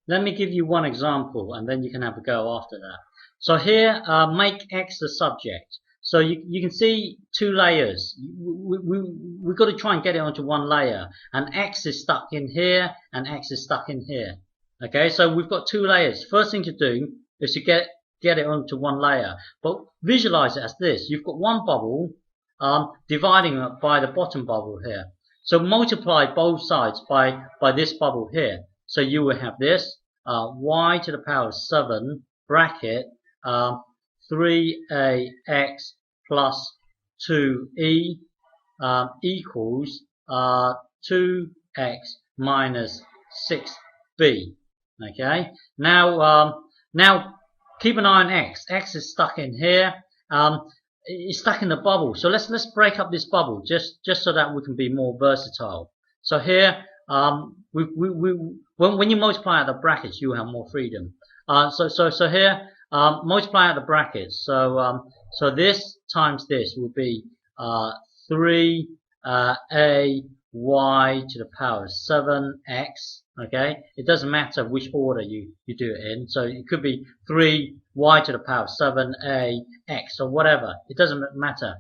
let me give you one example, and then you can have a go after that. So here, make X the subject. So you can see two layers. We've got to try and get it onto one layer. And X is stuck in here, and X is stuck in here. Okay, so we've got two layers. First thing to do is to get it onto one layer. But visualize it as this. You've got one bubble dividing it by the bottom bubble here. So multiply both sides by this bubble here. So you will have this, y to the power of 7 bracket 3ax plus 2e equals 2x minus 6b. Okay. Now keep an eye on x. X is stuck in here. It's stuck in the bubble. So let's break up this bubble just so that we can be more versatile. So here, when you multiply out the brackets, you have more freedom. So here, multiply out the brackets. So this times this will be 3a y to the power of 7x. Okay, it doesn't matter which order you do it in. So it could be 3y to the power of 7a x or whatever. It doesn't matter.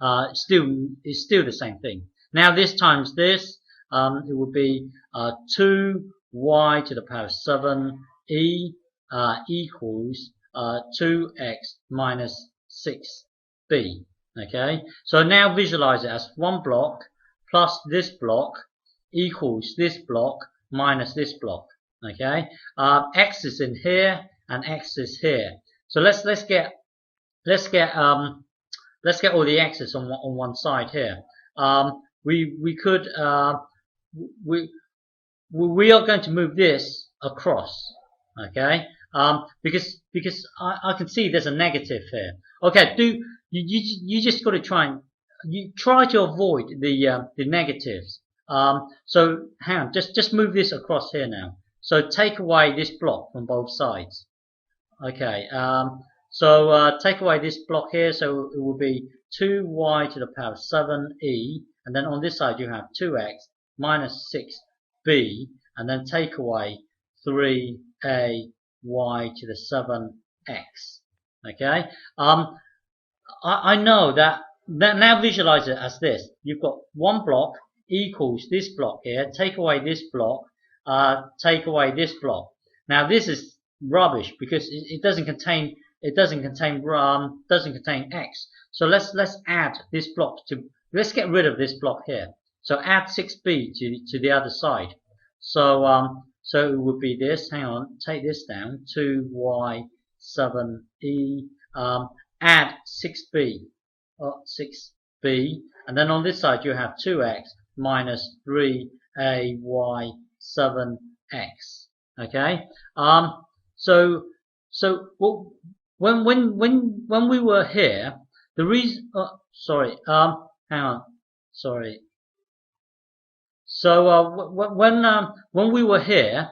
It's still the same thing. Now this times this, it would be 2y to the power of 7e equals 2x minus 6b. Okay, so now visualize it as one block plus this block equals this block minus this block. Okay, x is in here and x is here. So let's get all the x's on one side here. We are going to move this across. Okay, because I can see there's a negative here. Okay, you just got to try to avoid the negatives. So hang on, just move this across here now. So take away this block from both sides. Okay, so take away this block here, so it will be 2y to the power of 7e, and then on this side you have 2x minus 6b, and then take away 3a y to the 7x. Okay, I know that now visualize it as this. You've got one block equals this block here, take away this block, take away this block. Now this is rubbish because it doesn't contain x. So let's add this block let's get rid of this block here. So add 6b to the other side. So it would be this. Hang on, take this down. 2y 7e. Add 6b. 6b, and then on this side you have 2x minus 3ay 7x. Okay. So when we were here, the reason. Sorry. Hang on. Sorry. So when we were here,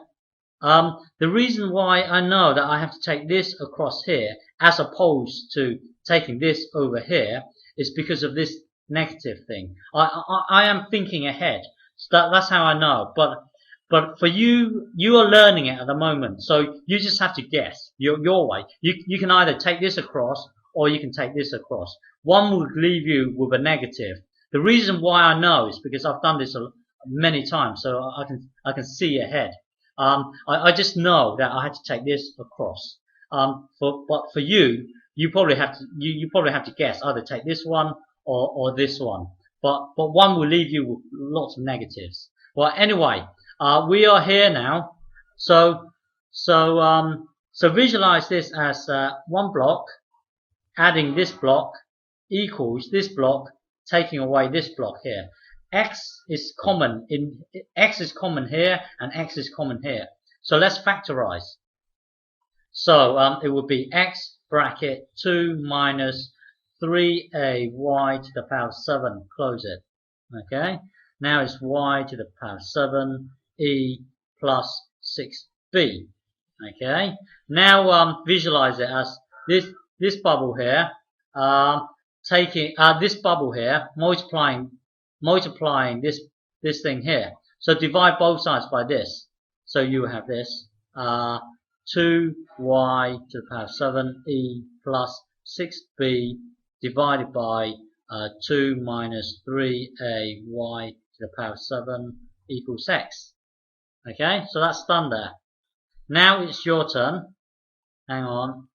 the reason why I know that I have to take this across here as opposed to taking this over here is because of this negative thing. I am thinking ahead. So that's how I know. But for you are learning it at the moment. So you just have to guess your way. You can either take this across or you can take this across. One would leave you with a negative. The reason why I know is because I've done this many times, so I can see ahead. I just know that I had to take this across. But for you probably have to guess, either take this one or this one. But one will leave you with lots of negatives. Well, anyway, we are here now. So visualize this as one block, adding this block equals this block, taking away this block here. X is common here and X is common here. So let's factorize. So it would be X bracket 2 minus 3ay to the power 7, close it. Okay, now it's y to the power 7e plus 6b. Okay, now visualize it as this bubble here, taking this bubble here, multiplying this thing here. So divide both sides by this. So you have this. 2y to the power 7e plus 6b divided by 2 minus 3ay to the power 7 equals x. Okay, so that's done there. Now it's your turn. Hang on.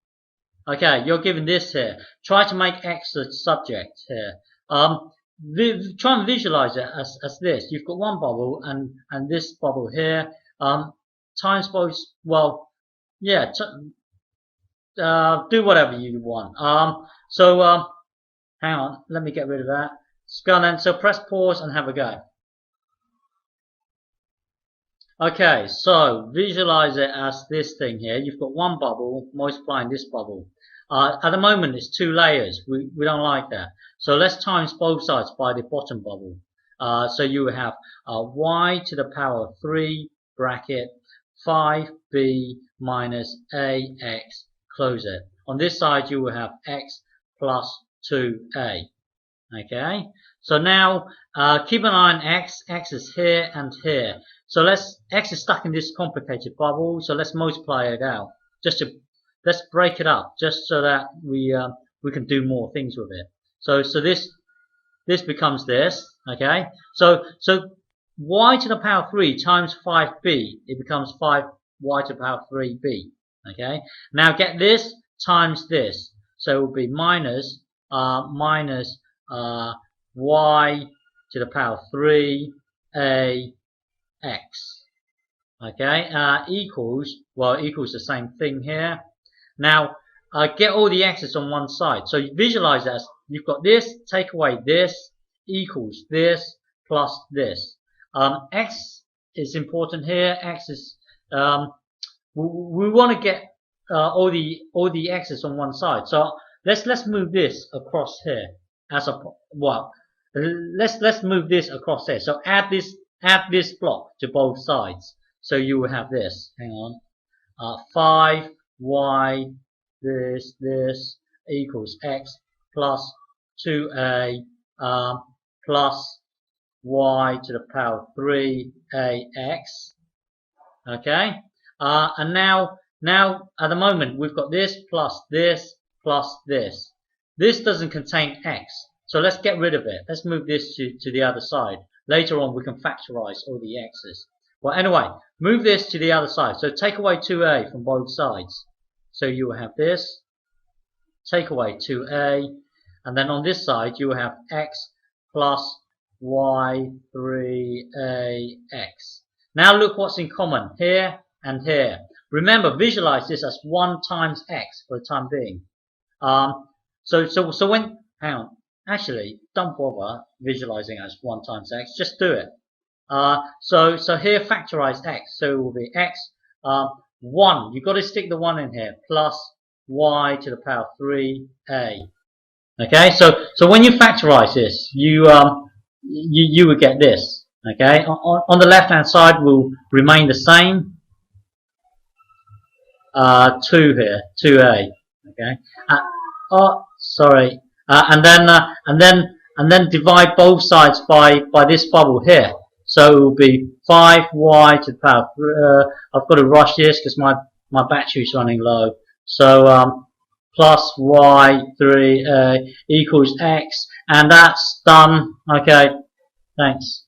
Okay, you're given this here. Try to make x the subject here. Try and visualize it as this. You've got one bubble and this bubble here. Times both. Well, yeah. Do whatever you want. Hang on. Let me get rid of that. Go on then. So press pause and have a go. Okay, so visualize it as this thing here. You've got one bubble multiplying this bubble. At the moment, it's two layers. We don't like that. So let's times both sides by the bottom bubble. So you have y to the power 3 bracket 5b minus ax, close it. On this side, you will have x plus 2a. Okay, so now keep an eye on x. X is here and here. So x is stuck in this complicated bubble. So let's multiply it out. Let's break it up just so that we can do more things with it. So this becomes this. Okay, so y to the power 3 times 5b, it becomes 5y to the power 3b. Okay, now get this times this. So it will be minus y to the power 3 ax. Okay, equals the same thing here. Now get all the x's on one side. So you visualize that as you've got this, take away this, equals this plus this. X is important here. X is we want to get all the x's on one side. So let's move this across here as a let's move this across here. So add this block to both sides. So you will have this. Hang on. 5y this equals x plus 2a plus y to the power 3ax. Okay. And now at the moment we've got this plus this plus this. This doesn't contain x. So let's get rid of it. Let's move this to the other side. Later on we can factorize all the x's. Well, anyway, move this to the other side. So take away 2a from both sides. So you will have this. Take away 2a. And then on this side you will have x plus y 3ax. Now look what's in common here and here. Remember, visualize this as 1 times x for the time being. So when, hang on. Actually, don't bother visualizing as 1 times x. Just do it. So here factorize x. So it will be x 1. You've got to stick the 1 in here. Plus y to the power 3a. Okay. So when you factorize this, you will get this. Okay. On the left hand side will remain the same. 2 here. 2a. Okay. Sorry. And then divide both sides by this bubble here. So it will be 5y to the power. I've got to rush this because my battery's running low. So plus y 3 equals x, and that's done. Okay, thanks.